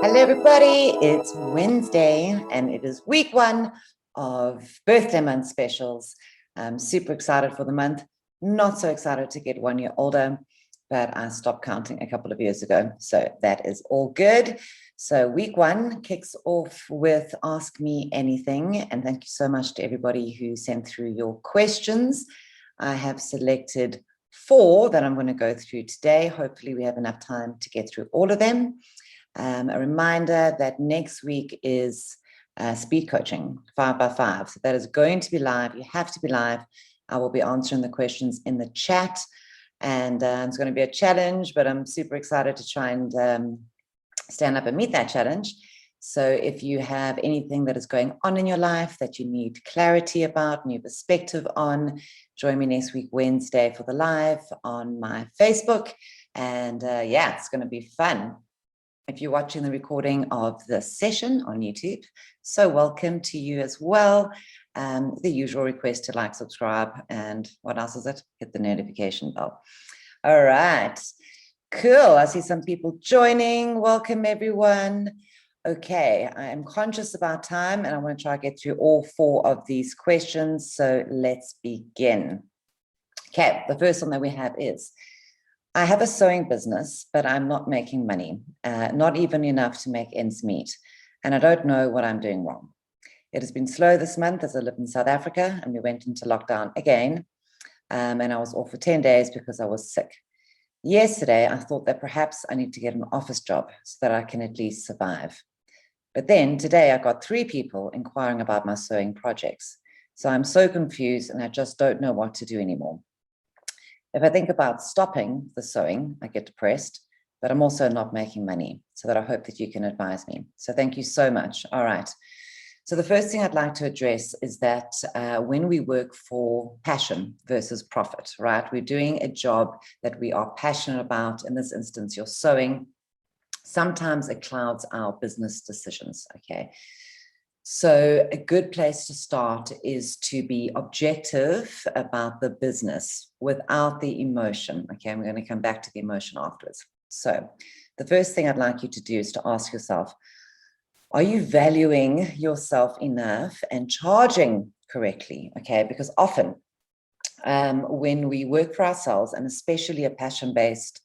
Hello, everybody. It's Wednesday and it is week one of birthday month specials. I'm super excited for the month. Not so excited to get 1 year older, but I stopped counting a couple of years ago. So that is all good. So week one kicks off with Ask Me Anything. And thank you so much to everybody who sent through your questions. I have selected 4 that I'm going to go through today. Hopefully we have enough time to get through all of them. A reminder that next week is speed coaching 5x5. So that is going to be live. You have to be live. I will be answering the questions in the chat, and it's going to be a challenge, but I'm super excited to try and stand up and meet that challenge. So if you have anything that is going on in your life that you need clarity about, new perspective on, join me next week, Wednesday, for the live on my Facebook. And yeah, it's going to be fun. If you're watching the recording of the session on YouTube, so welcome to you as well. The usual request to like, subscribe, and what else is it? Hit the notification bell. All right, cool. I see some people joining. Welcome, everyone. Okay, I am conscious about time, and I want to try to get through all 4 of these questions. So let's begin. Okay, the first one that we have is, I have a sewing business, but I'm not making money, not even enough to make ends meet, and I don't know what I'm doing wrong. It has been slow this month as I live in South Africa, and we went into lockdown again, and I was off for 10 days because I was sick. Yesterday, I thought that perhaps I need to get an office job so that I can at least survive. But then today I got 3 people inquiring about my sewing projects. So I'm so confused and I just don't know what to do anymore. If I think about stopping the sewing, I get depressed, but I'm also not making money. So that I hope that you can advise me. So thank you so much. All right. So the first thing I'd like to address is that when we work for passion versus profit, right? We're doing a job that we are passionate about. In this instance, you're sewing. Sometimes it clouds our business decisions, okay? So a good place to start is to be objective about the business without the emotion. Okay, I'm going to come back to the emotion afterwards. So the first thing I'd like you to do is to ask yourself, are you valuing yourself enough and charging correctly? Okay, because often when we work for ourselves, and especially a passion-based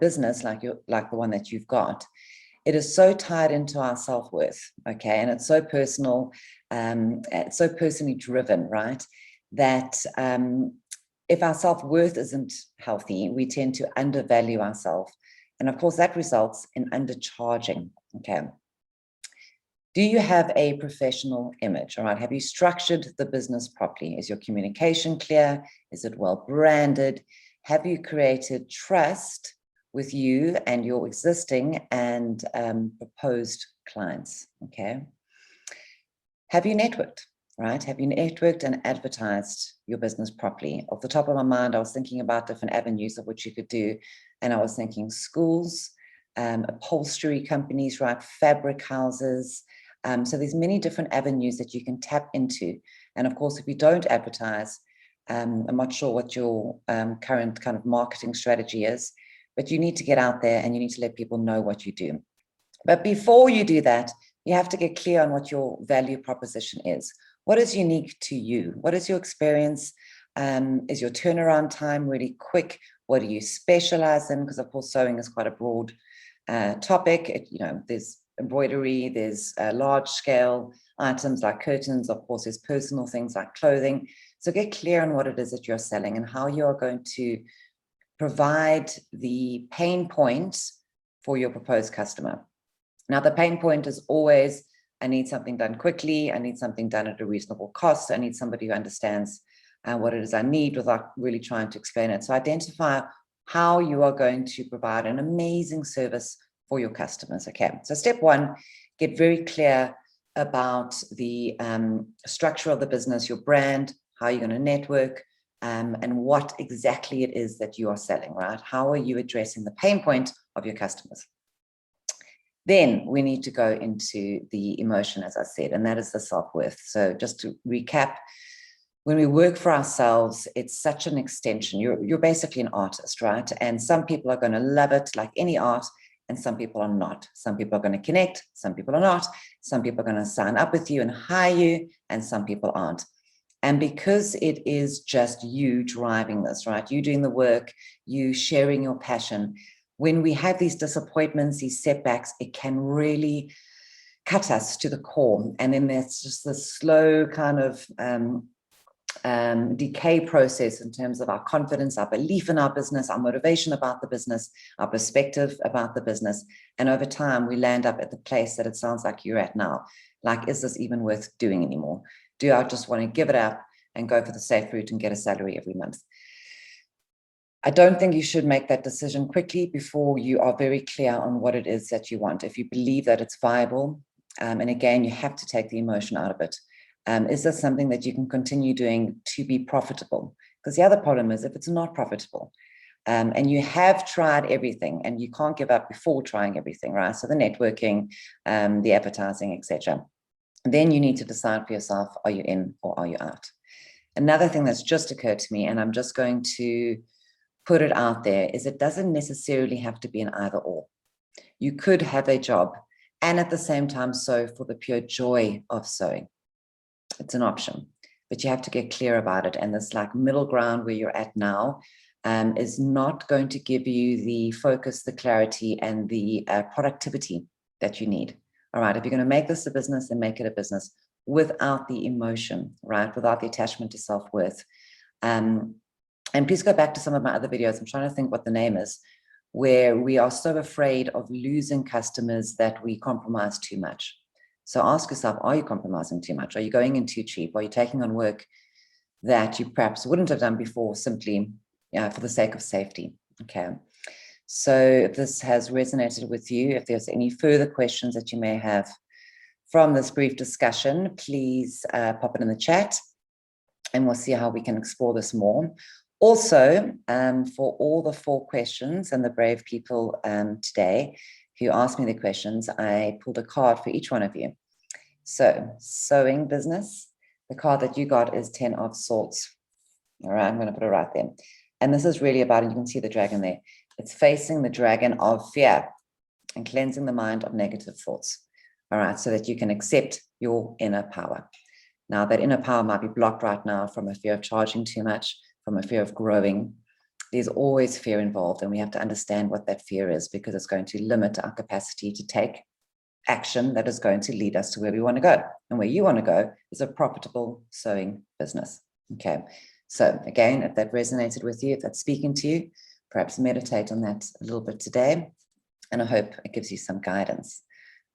business like the one that you've got, it is so tied into our self-worth, okay? And it's so personal, it's so personally driven, right? That if our self-worth isn't healthy, we tend to undervalue ourselves. And of course, that results in undercharging, okay? Do you have a professional image, all right? Have you structured the business properly? Is your communication clear? Is it well branded? Have you created trust with you and your existing and proposed clients, okay? Have you networked, right? Have you networked and advertised your business properly? Off the top of my mind, I was thinking about different avenues of what you could do. And I was thinking schools, upholstery companies, right? Fabric houses. So there's many different avenues that you can tap into. And of course, if you don't advertise, I'm not sure what your current kind of marketing strategy is, but you need to get out there and you need to let people know what you do. But before you do that, you have to get clear on what your value proposition is. What is unique to you? What is your experience? Is your turnaround time really quick? What do you specialize in? Because of course, sewing is quite a broad topic. There's embroidery, there's large scale items like curtains. Of course, there's personal things like clothing. So get clear on what it is that you're selling and how you are going to provide the pain points for your proposed customer. Now, the pain point is always, I need something done quickly. I need something done at a reasonable cost. I need somebody who understands what it is I need without really trying to explain it. So identify how you are going to provide an amazing service for your customers. Okay, so step 1, get very clear about the structure of the business, your brand, how you're going to network, and what exactly it is that you are selling, right? How are you addressing the pain point of your customers? Then we need to go into the emotion, as I said, and that is the self-worth. So just to recap, when we work for ourselves, it's such an extension. You're basically an artist, right? And some people are going to love it, like any art, and some people are not. Some people are going to connect, some people are not. Some people are going to sign up with you and hire you, and some people aren't. And because it is just you driving this, right? You doing the work, you sharing your passion. When we have these disappointments, these setbacks, it can really cut us to the core. And then there's just this slow kind of decay process in terms of our confidence, our belief in our business, our motivation about the business, our perspective about the business. And over time, we land up at the place that it sounds like you're at now. Like, is this even worth doing anymore? Do I just want to give it up and go for the safe route and get a salary every month? I don't think you should make that decision quickly before you are very clear on what it is that you want. If you believe that it's viable, and again, you have to take the emotion out of it. Is this something that you can continue doing to be profitable? Because the other problem is if it's not profitable, and you have tried everything and you can't give up before trying everything, right? So the networking, the advertising, etc. Then you need to decide for yourself, are you in or are you out? Another thing that's just occurred to me, and I'm just going to put it out there, is it doesn't necessarily have to be an either or. You could have a job and at the same time sew for the pure joy of sewing. It's an option, but you have to get clear about it. And this like middle ground where you're at now is not going to give you the focus, the clarity, and the productivity that you need. All right, if you're going to make this a business, then make it a business without the emotion, right? Without the attachment to self-worth. And please go back to some of my other videos. I'm trying to think what the name is, where we are so afraid of losing customers that we compromise too much. So ask yourself, are you compromising too much? Are you going in too cheap? Are you taking on work that you perhaps wouldn't have done before simply for the sake of safety? Okay. So if this has resonated with you, if there's any further questions that you may have from this brief discussion, please pop it in the chat and we'll see how we can explore this more. Also, for all the 4 questions and the brave people today who asked me the questions, I pulled a card for each one of you. So, sewing business, the card that you got is 10 of Swords. All right, I'm going to put it right there. And this is really about, and you can see the dragon there, it's facing the dragon of fear and cleansing the mind of negative thoughts. All right, so that you can accept your inner power. Now, that inner power might be blocked right now from a fear of charging too much, from a fear of growing. There's always fear involved, and we have to understand what that fear is, because it's going to limit our capacity to take action that is going to lead us to where we want to go. And where you want to go is a profitable sewing business. Okay. So again, if that resonated with you, if that's speaking to you, perhaps meditate on that a little bit today. And I hope it gives you some guidance.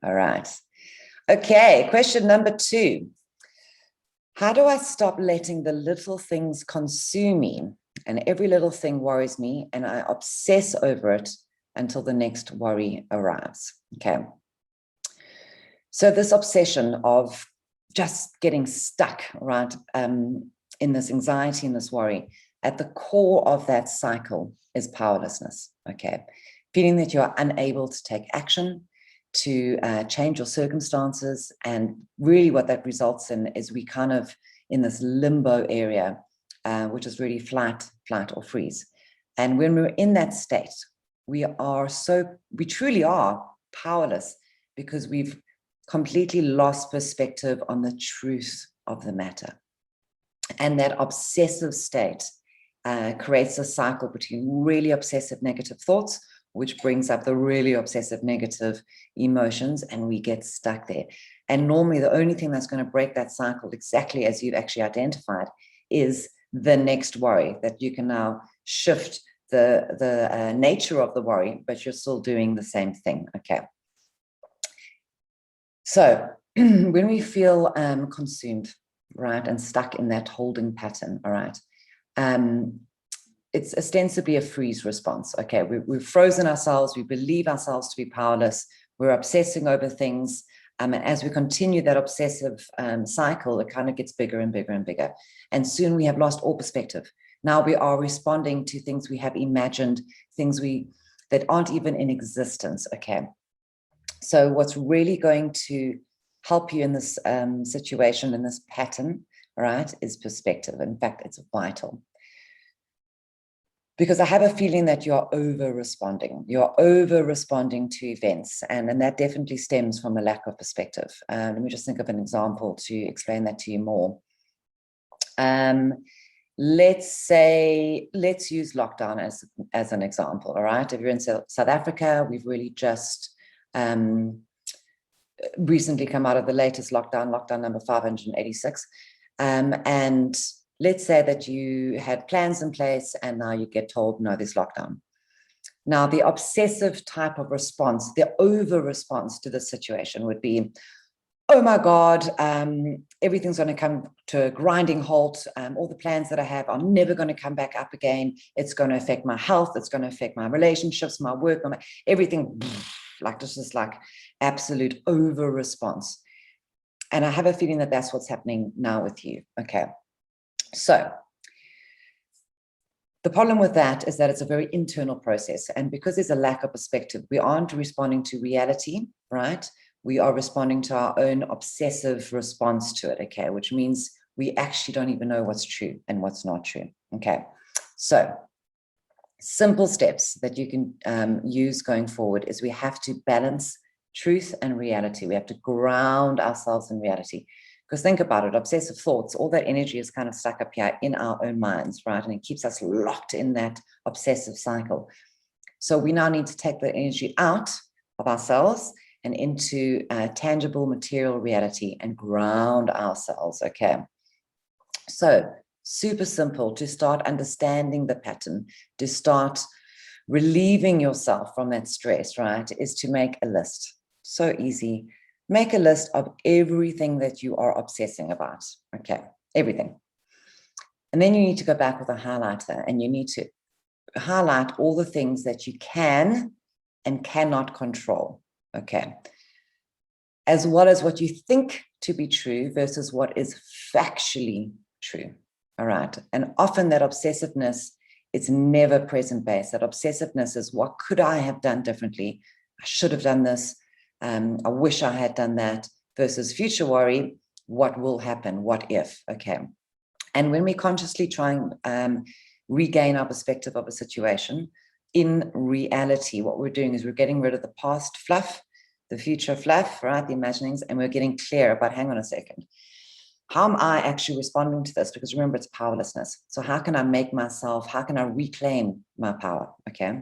All right. Okay. Question number 2. How do I stop letting the little things consume me? And every little thing worries me, and I obsess over it until the next worry arrives. Okay. So this obsession of just getting stuck, right, in this anxiety and this worry, at the core of that cycle is powerlessness. Okay. Feeling that you are unable to take action, to change your circumstances. And really what that results in is we kind of in this limbo area, which is really flight or freeze. And when we're in that state, we truly are powerless, because we've completely lost perspective on the truth of the matter. And that obsessive state creates a cycle between really obsessive negative thoughts, which brings up the really obsessive negative emotions, and we get stuck there. And normally the only thing that's going to break that cycle, exactly as you've actually identified, is the next worry, that you can now shift the nature of the worry, but you're still doing the same thing. Okay. So when we feel consumed, right, and stuck in that holding pattern, all right, it's ostensibly a freeze response. Okay, we've frozen ourselves, we believe ourselves to be powerless, we're obsessing over things, and as we continue that obsessive cycle, it kind of gets bigger and bigger and bigger, and soon we have lost all perspective. Now we are responding to things we have imagined, things that aren't even in existence. Okay, so what's really going to help you in this situation, in this pattern, right, is perspective. In fact, it's vital. because I have a feeling that you're over-responding. You're over-responding to events, and that definitely stems from a lack of perspective. Let me just think of an example to explain that to you more. Let's use lockdown as an example, all right? If you're in South Africa, we've really just recently come out of the latest lockdown number 586. And let's say that you had plans in place and now you get told, no, there's lockdown. Now, the obsessive type of response, the over response to the situation would be, oh my God, everything's going to come to a grinding halt. All the plans that I have are never going to come back up again. It's going to affect my health. It's going to affect my relationships, my work, everything. Like this is like absolute over response. And I have a feeling that that's what's happening now with you. Okay. So the problem with that is that it's a very internal process. And because there's a lack of perspective, we aren't responding to reality, right? We are responding to our own obsessive response to it, okay? Which means we actually don't even know what's true and what's not true, okay? So simple steps that you can use going forward is we have to balance truth and reality. We have to ground ourselves in reality. Because think about it, obsessive thoughts, all that energy is kind of stuck up here in our own minds, right? And it keeps us locked in that obsessive cycle. So we now need to take the energy out of ourselves and into tangible material reality and ground ourselves, okay? So super simple to start understanding the pattern, to start relieving yourself from that stress, right, is to make a list. So easy. Make a list of everything that you are obsessing about, okay? Everything. And then you need to go back with a highlighter and you need to highlight all the things that you can and cannot control, okay? As well as what you think to be true versus what is factually true, all right? And often that obsessiveness is never present-based. That obsessiveness is, what could I have done differently? I should have done this. I wish I had done that, versus future worry, what will happen? What if? Okay. And when we consciously try and regain our perspective of a situation, in reality, what we're doing is we're getting rid of the past fluff, the future fluff, right? The imaginings, and we're getting clear about, hang on a second, how am I actually responding to this? Because remember, it's powerlessness. So how can I reclaim my power? Okay.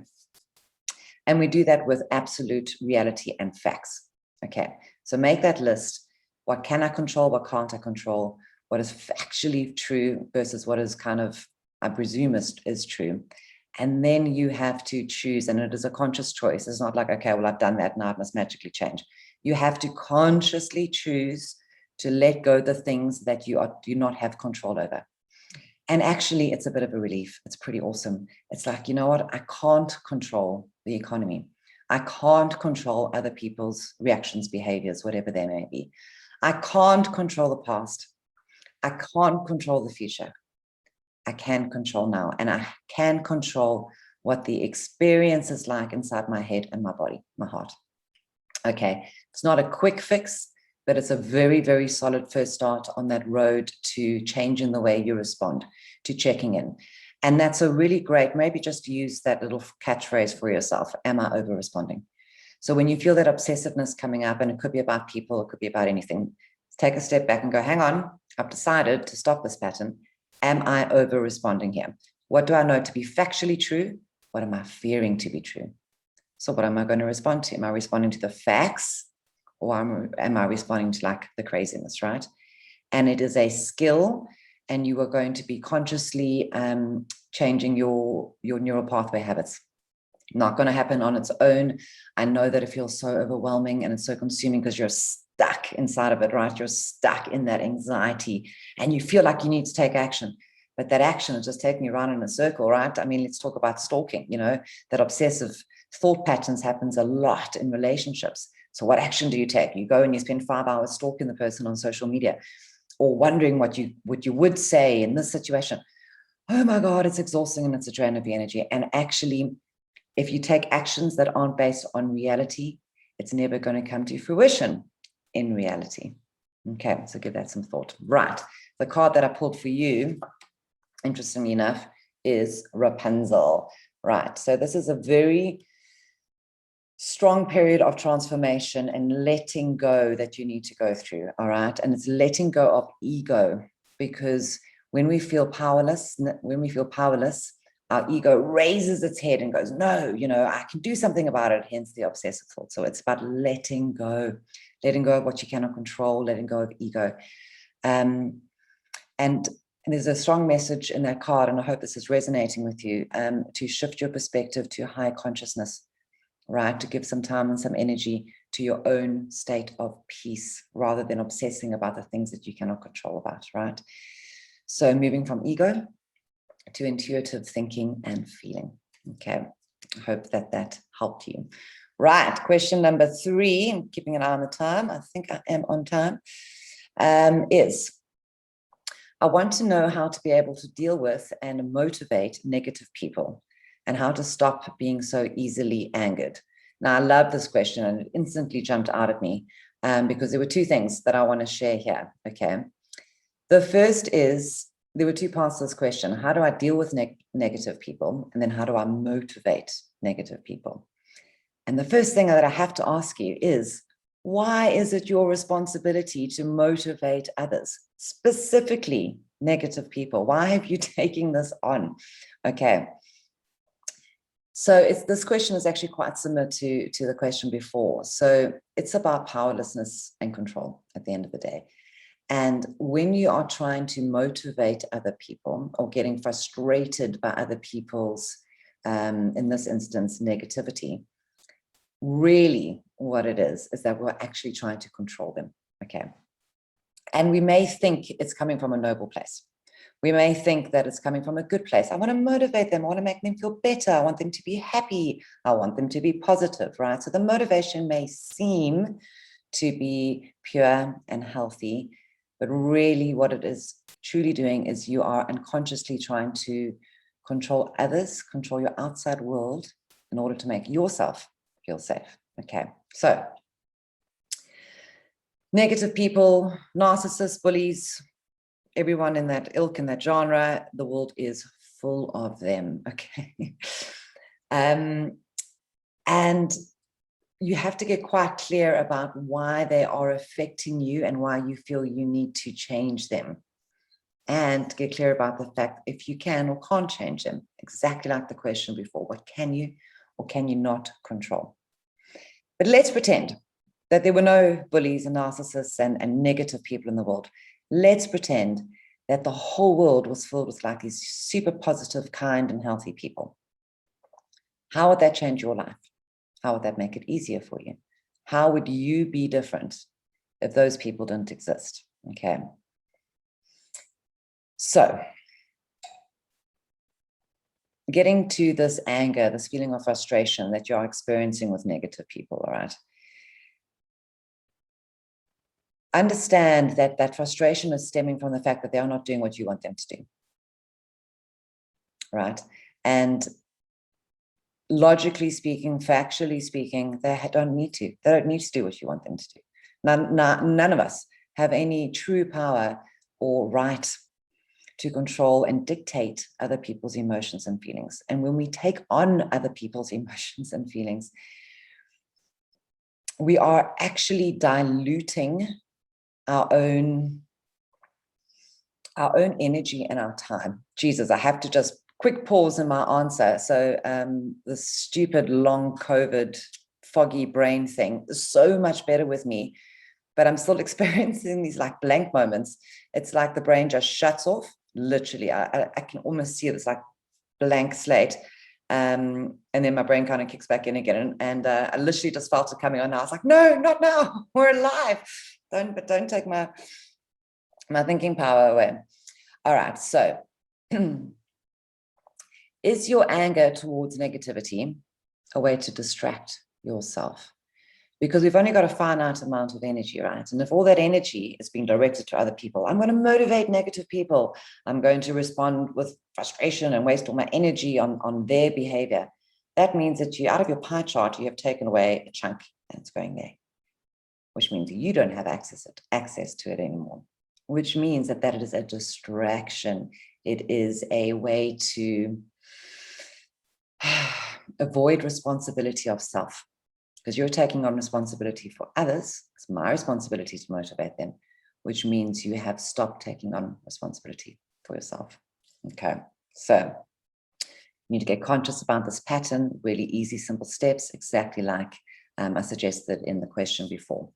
And we do that with absolute reality and facts. Okay. So make that list. What can I control? What can't I control? What is factually true versus what is kind of, I presume is true. And then you have to choose, and it is a conscious choice. It's not like, okay, well, I've done that, now it must magically change. You have to consciously choose to let go the things that you do not have control over. And actually, it's a bit of a relief. It's pretty awesome. It's like, you know what? I can't control the economy. I can't control other people's reactions, behaviors, whatever they may be. I can't control the past. I can't control the future. I can control now, and I can control what the experience is like inside my head and my body, my heart. Okay, it's not a quick fix, but it's a very, very solid first start on that road to changing the way you respond, to checking in. And that's a really great, maybe just use that little catchphrase for yourself. Am I over responding? So when you feel that obsessiveness coming up, and it could be about people, it could be about anything, take a step back and go, hang on, I've decided to stop this pattern. Am I over responding here? What do I know to be factually true? What am I fearing to be true? So what am I going to respond to? Am I responding to the facts, or am I responding to like the craziness, right? And it is a skill, and you are going to be consciously changing your neural pathway habits. Not going to happen on its own. I know that it feels so overwhelming and it's so consuming because you're stuck inside of it, right? You're stuck in that anxiety and you feel like you need to take action. But that action is just taking you around in a circle, right? I mean, let's talk about stalking, you know, that obsessive thought patterns happens a lot in relationships. So what action do you take? You go and you spend 5 hours stalking the person on social media, or wondering what you would say in this situation. Oh my God, it's exhausting and it's a drain of the energy. And actually, if you take actions that aren't based on reality, it's never going to come to fruition in reality. Okay, so give that some thought. Right, the card that I pulled for you, interestingly enough, is Rapunzel, right? So this is a very strong period of transformation and letting go that you need to go through, all right? And it's letting go of ego, because when we feel powerless, our ego raises its head and goes, no, I can do something about it, hence the obsessive thought. So it's about letting go of what you cannot control, letting go of ego. And there's a strong message in that card, and I hope this is resonating with you, to shift your perspective to higher consciousness, right? To give some time and some energy to your own state of peace rather than obsessing about the things that you cannot control about, right? So moving from ego to intuitive thinking and feeling. Okay, I hope that helped you. Right, question number 3, I'm keeping an eye on the time. I think I am on time, is I want to know how to be able to deal with and motivate negative people, and how to stop being so easily angered. Now, I love this question, and it instantly jumped out at me because there were 2 things that I want to share here, okay? The first is, there were 2 parts to this question. How do I deal with negative people? And then how do I motivate negative people? And the first thing that I have to ask you is, why is it your responsibility to motivate others, specifically negative people? Why have you taken this on? Okay. So this question is actually quite similar to the question before. So it's about powerlessness and control at the end of the day. And when you are trying to motivate other people, or getting frustrated by other people's, in this instance, negativity, really what it is that we're actually trying to control them, okay? And we may think it's coming from a noble place. We may think that it's coming from a good place. I want to motivate them. I want to make them feel better. I want them to be happy. I want them to be positive, right? So the motivation may seem to be pure and healthy, but really what it is truly doing is you are unconsciously trying to control others, control your outside world in order to make yourself feel safe. Okay, so negative people, narcissists, bullies, everyone in that ilk, in that genre, the world is full of them, okay? And you have to get quite clear about why they are affecting you and why you feel you need to change them. And get clear about the fact if you can or can't change them, exactly like the question before, what can you or can you not control? But let's pretend that there were no bullies and narcissists and negative people in the world. Let's pretend that the whole world was filled with like these super positive, kind, and healthy people. How would that change your life? How would that make it easier for you? How would you be different if those people didn't exist? Okay. So, getting to this anger, this feeling of frustration that you're experiencing with negative people, all right? Understand that that frustration is stemming from the fact that they are not doing what you want them to do, right? And logically speaking, factually speaking, they don't need to. They don't need to do what you want them to do. None of us have any true power or right to control and dictate other people's emotions and feelings. And when we take on other people's emotions and feelings, we are actually diluting our own energy and our time. Jesus, I have to just quick pause in my answer. So the stupid long COVID foggy brain thing is so much better with me, but I'm still experiencing these like blank moments. It's like the brain just shuts off. Literally, I can almost see this like blank slate. And then my brain kind of kicks back in again. And I literally just felt it coming on. I was like, no, not now. We're alive. Don't take my thinking power away. All right. So is your anger towards negativity a way to distract yourself? Because we've only got a finite amount of energy, right? And if all that energy is being directed to other people, I'm going to motivate negative people. I'm going to respond with frustration and waste all my energy on their behavior. That means that you, out of your pie chart, you have taken away a chunk and it's going there, which means you don't have access to it anymore, which means that is a distraction. It is a way to avoid responsibility of self, because you're taking on responsibility for others. It's my responsibility to motivate them, which means you have stopped taking on responsibility for yourself. Okay, so you need to get conscious about this pattern, really easy, simple steps, exactly like I suggested in the question before.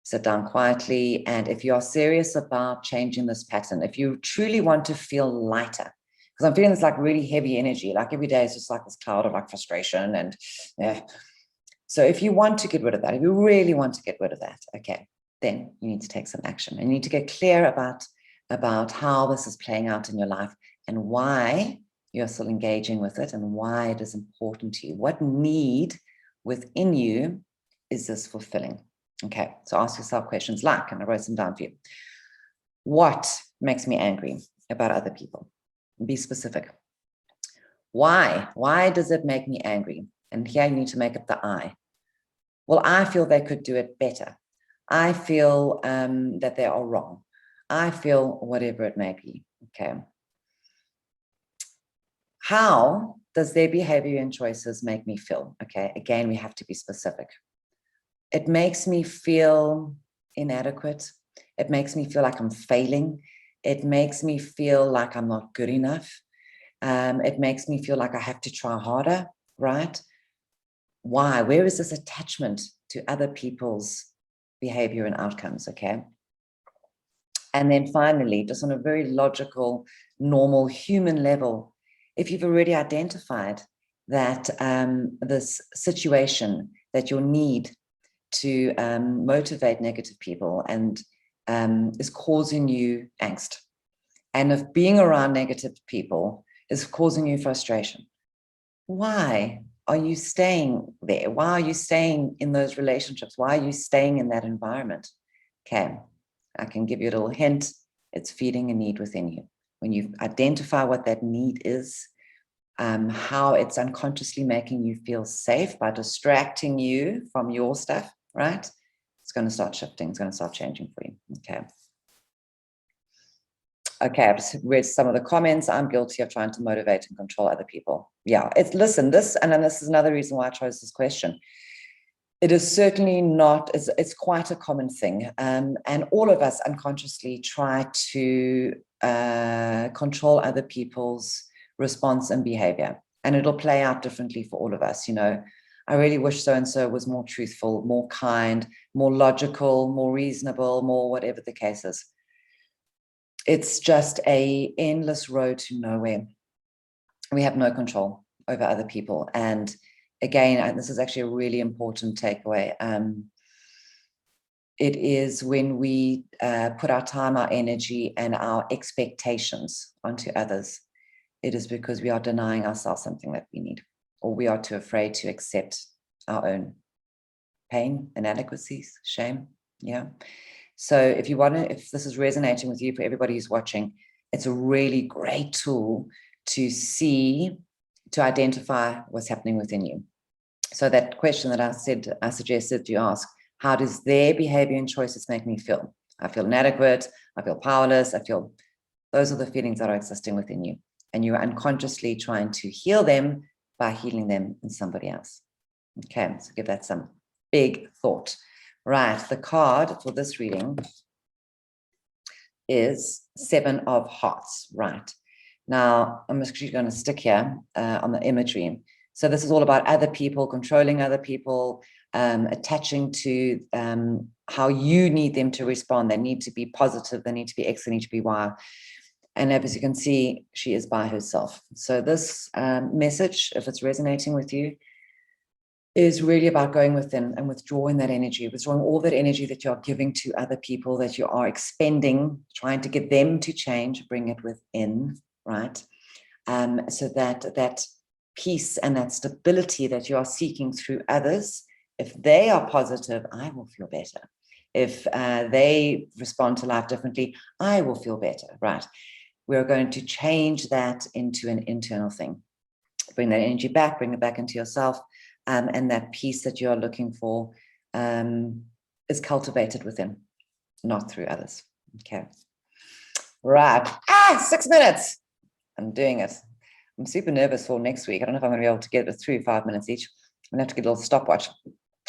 Sit down quietly, and if you are serious about changing this pattern, if you truly want to feel lighter, because I'm feeling this like really heavy energy, like every day is just like this cloud of like frustration and so if you want to get rid of that, if you really want to get rid of that, okay, then you need to take some action and you need to get clear about how this is playing out in your life and why you're still engaging with it and why it is important to you. What need within you is this fulfilling? Okay, so ask yourself questions like, and I wrote some down for you. What makes me angry about other people? Be specific. Why? Why does it make me angry? And here you need to make up the I. Well, I feel they could do it better. I feel that they are wrong. I feel whatever it may be. Okay. How does their behavior and choices make me feel? Okay. Again, we have to be specific. It makes me feel inadequate. It makes me feel like I'm failing. It makes me feel like I'm not good enough. It makes me feel like I have to try harder, right? Why? Where is this attachment to other people's behavior and outcomes? Okay. And then finally, just on a very logical, normal human level, if you've already identified that this situation, that your need to motivate negative people and is causing you angst, and if being around negative people is causing you frustration, why are you staying there? Why are you staying in those relationships? Why are you staying in that environment? Okay, I can give you a little hint. It's feeding a need within you. When you identify what that need is, how it's unconsciously making you feel safe by distracting you from your stuff, right? It's going to start shifting. It's going to start changing for you. Okay. Okay, I've just read some of the comments. I'm guilty of trying to motivate and control other people. Yeah, listen, this is another reason why I chose this question. It is certainly not, it's quite a common thing. And all of us unconsciously try to control other people's response and behavior. And it'll play out differently for all of us. You know, I really wish so-and-so was more truthful, more kind, more logical, more reasonable, more whatever the case is. It's just an endless road to nowhere. We have no control over other people. And again, this is actually a really important takeaway. It is when we put our time, our energy, and our expectations onto others, it is because we are denying ourselves something that we need, or we are too afraid to accept our own pain, inadequacies, shame. Yeah. So if this is resonating with you, for everybody who's watching, it's a really great tool to identify what's happening within you. So that question that I suggested you ask, how does their behavior and choices make me feel? I feel inadequate, I feel powerless, those are the feelings that are existing within you. And you're unconsciously trying to heal them by healing them in somebody else. Okay, so give that some big thought. Right, the card for this reading is 7 of Hearts. Right, now I'm actually going to stick here on the imagery. So this is all about other people, controlling other people, attaching to how you need them to respond. They need to be positive, they need to be X, they need to be Y. And as you can see, she is by herself. So this message, if it's resonating with you, is really about going within and withdrawing that energy, withdrawing all that energy that you're giving to other people, that you are expending, trying to get them to change, bring it within, right? So that peace and that stability that you are seeking through others, if they are positive, I will feel better. If they respond to life differently, I will feel better, right? We're going to change that into an internal thing. Bring that energy back, bring it back into yourself. And that peace that you are looking for is cultivated within, not through others. Okay. Right. 6 minutes. I'm doing it. I'm super nervous for next week. I don't know if I'm going to be able to get it through 5 minutes each. I'm going to have to get a little stopwatch.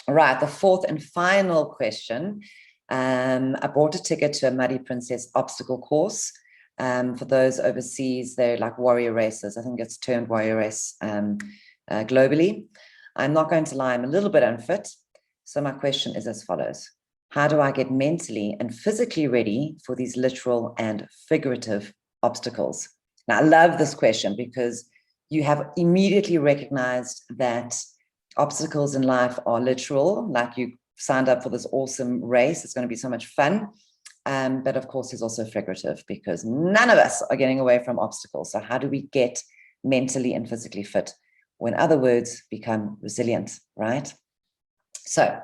Right. The fourth and final question. I bought a ticket to a Muddy Princess obstacle course. For those overseas, they're like warrior races. I think it's termed warrior race globally. I'm not going to lie, I'm a little bit unfit. So my question is as follows. How do I get mentally and physically ready for these literal and figurative obstacles? Now, I love this question because you have immediately recognized that obstacles in life are literal, like you signed up for this awesome race. It's going to be so much fun. But of course, there's also figurative because none of us are getting away from obstacles. So how do we get mentally and physically fit? Or in other words, become resilient, right? So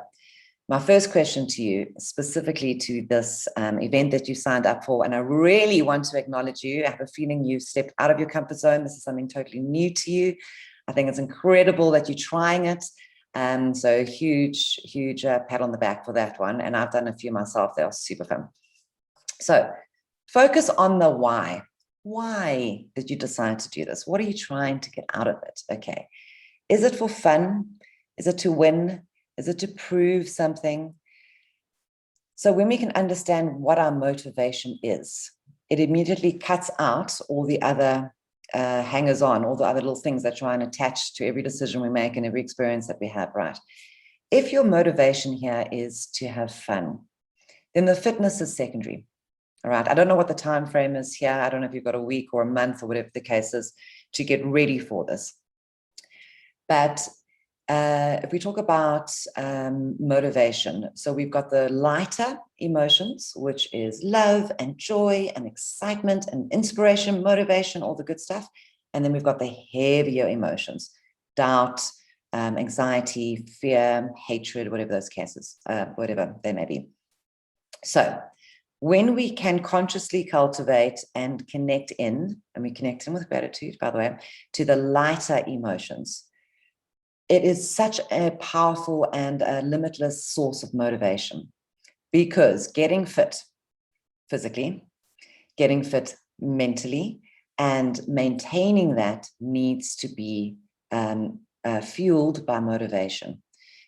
my first question to you, specifically to this event that you signed up for, and I really want to acknowledge you. I have a feeling you stepped out of your comfort zone. This is something totally new to you. I think it's incredible that you're trying it. So huge pat on the back for that one. And I've done a few myself. They are super fun. So focus on the why. Why did you decide to do this? What are you trying to get out of it? Okay. Is it for fun? Is it to win? Is it to prove something? So when we can understand what our motivation is, it immediately cuts out all the other hangers on, all the other little things that try and attach to every decision we make and every experience that we have, right? If your motivation here is to have fun, then the fitness is secondary. All right. I don't know what the time frame is here. I don't know if you've got a week or a month or whatever the case is to get ready for this. But if we talk about motivation, so we've got the lighter emotions, which is love and joy and excitement and inspiration, motivation, all the good stuff. And then we've got the heavier emotions, doubt, anxiety, fear, hatred, whatever those cases, whatever they may be. So when we can consciously cultivate and connect in, and we connect in with gratitude, by the way, to the lighter emotions, it is such a powerful and a limitless source of motivation, because getting fit physically, getting fit mentally, and maintaining that needs to be fueled by motivation.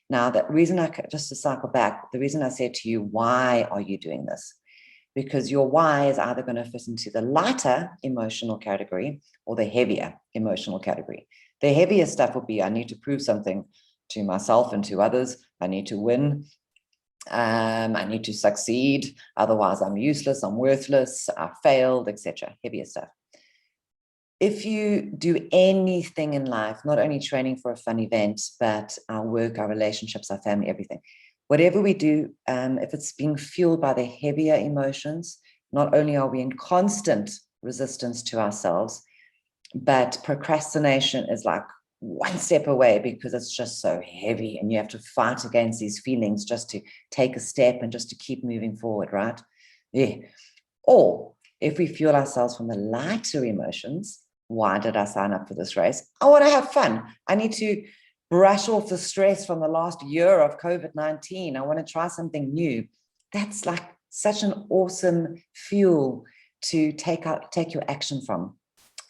Now, the reason just to cycle back, the reason I said to you, why are you doing this? Because your why is either going to fit into the lighter emotional category or the heavier emotional category. The heavier stuff will be, I need to prove something to myself and to others. I need to win. I need to succeed. Otherwise, I'm useless. I'm worthless. I failed, etc. Heavier stuff. If you do anything in life, not only training for a fun event, but our work, our relationships, our family, everything, whatever we do, if it's being fueled by the heavier emotions, not only are we in constant resistance to ourselves, but procrastination is like one step away because it's just so heavy and you have to fight against these feelings just to take a step and just to keep moving forward, right? Yeah. Or if we fuel ourselves from the lighter emotions, why did I sign up for this race? I want to have fun. I need to brush off the stress from the last year of COVID-19. I want to try something new. That's like such an awesome fuel to take your action from.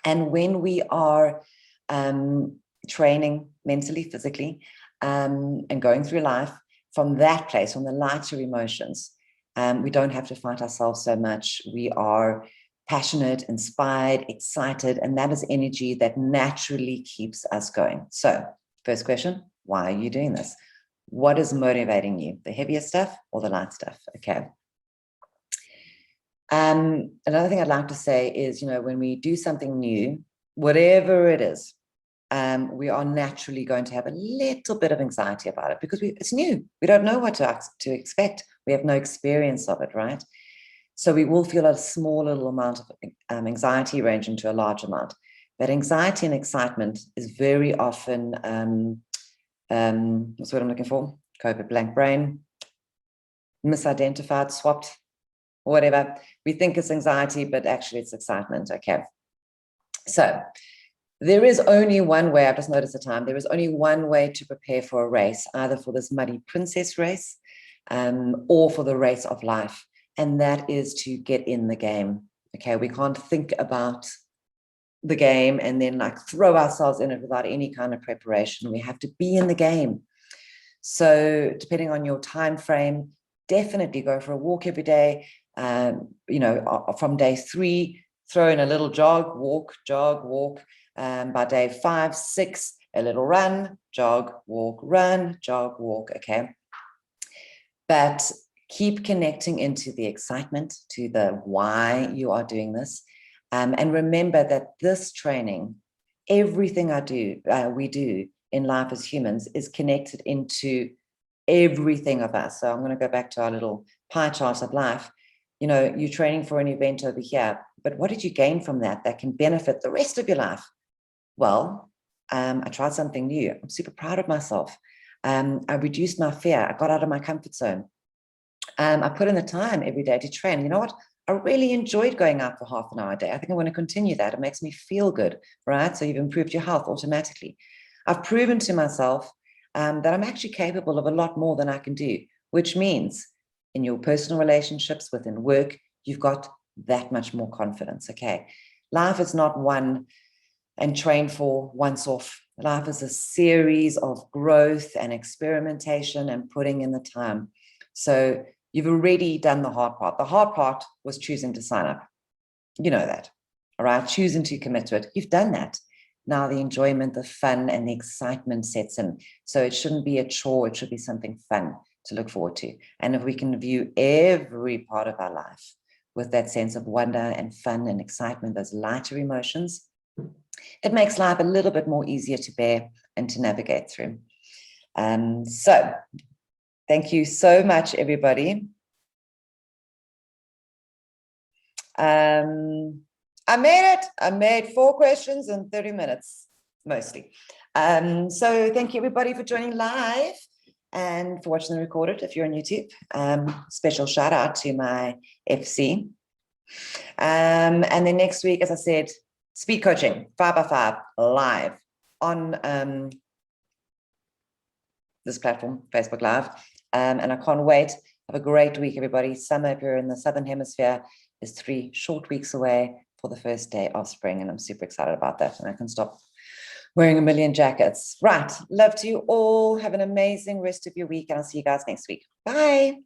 And when we are training mentally, physically, and going through life from that place, from the lighter emotions, we don't have to fight ourselves so much. We are passionate, inspired, excited, and that is energy that naturally keeps us going. So first question, why are you doing this? What is motivating you? The heavier stuff or the light stuff? Okay. Another thing I'd like to say is, when we do something new, whatever it is, we are naturally going to have a little bit of anxiety about it because it's new. We don't know what to expect. We have no experience of it, right? So we will feel a small little amount of anxiety ranging to a large amount. But anxiety and excitement is very often, what's what I'm looking for? COVID blank brain, misidentified, swapped, whatever. We think it's anxiety, but actually it's excitement. Okay. So there is only one way, I've just noticed the time, there is only one way to prepare for a race, either for this Muddy Princess race or for the race of life. And that is to get in the game. Okay, we can't think about the game and then like throw ourselves in it without any kind of preparation. We have to be in the game. So depending on your time frame, definitely go for a walk every day. From day 3, throw in a little jog, walk. By day 5, 6, a little run, jog, walk, okay? But keep connecting into the excitement, to the why you are doing this. And remember that this training, everything we do in life as humans is connected into everything of us. So I'm going to go back to our little pie chart of life. You're training for an event over here, but what did you gain from that can benefit the rest of your life? Well, I tried something new. I'm super proud of myself. I reduced my fear. I got out of my comfort zone. I put in the time every day to train. You know what? I really enjoyed going out for half an hour a day. I think I want to continue that. It makes me feel good, right? So you've improved your health automatically. I've proven to myself that I'm actually capable of a lot more than I can do, which means in your personal relationships, within work, you've got that much more confidence, okay? Life is not one and train for once off. Life is a series of growth and experimentation and putting in the time. So you've already done the hard part. The hard part was choosing to sign up. You know that, all right? Choosing to commit to it. You've done that. Now the enjoyment, the fun, and the excitement sets in. So it shouldn't be a chore. It should be something fun to look forward to. And if we can view every part of our life with that sense of wonder and fun and excitement, those lighter emotions, it makes life a little bit more easier to bear and to navigate through. So thank you so much, everybody. I made it. I made 4 questions in 30 minutes, mostly. So thank you, everybody, for joining live and for watching the recorded if you're on YouTube. Special shout out to my FC. And then next week, as I said, speed coaching, 5x5, live on this platform, Facebook Live. And I can't wait. Have a great week, everybody. Summer, if you're in the Southern Hemisphere, is 3 short weeks away for the first day of spring. And I'm super excited about that. And I can stop wearing a million jackets. Right. Love to you all. Have an amazing rest of your week. And I'll see you guys next week. Bye.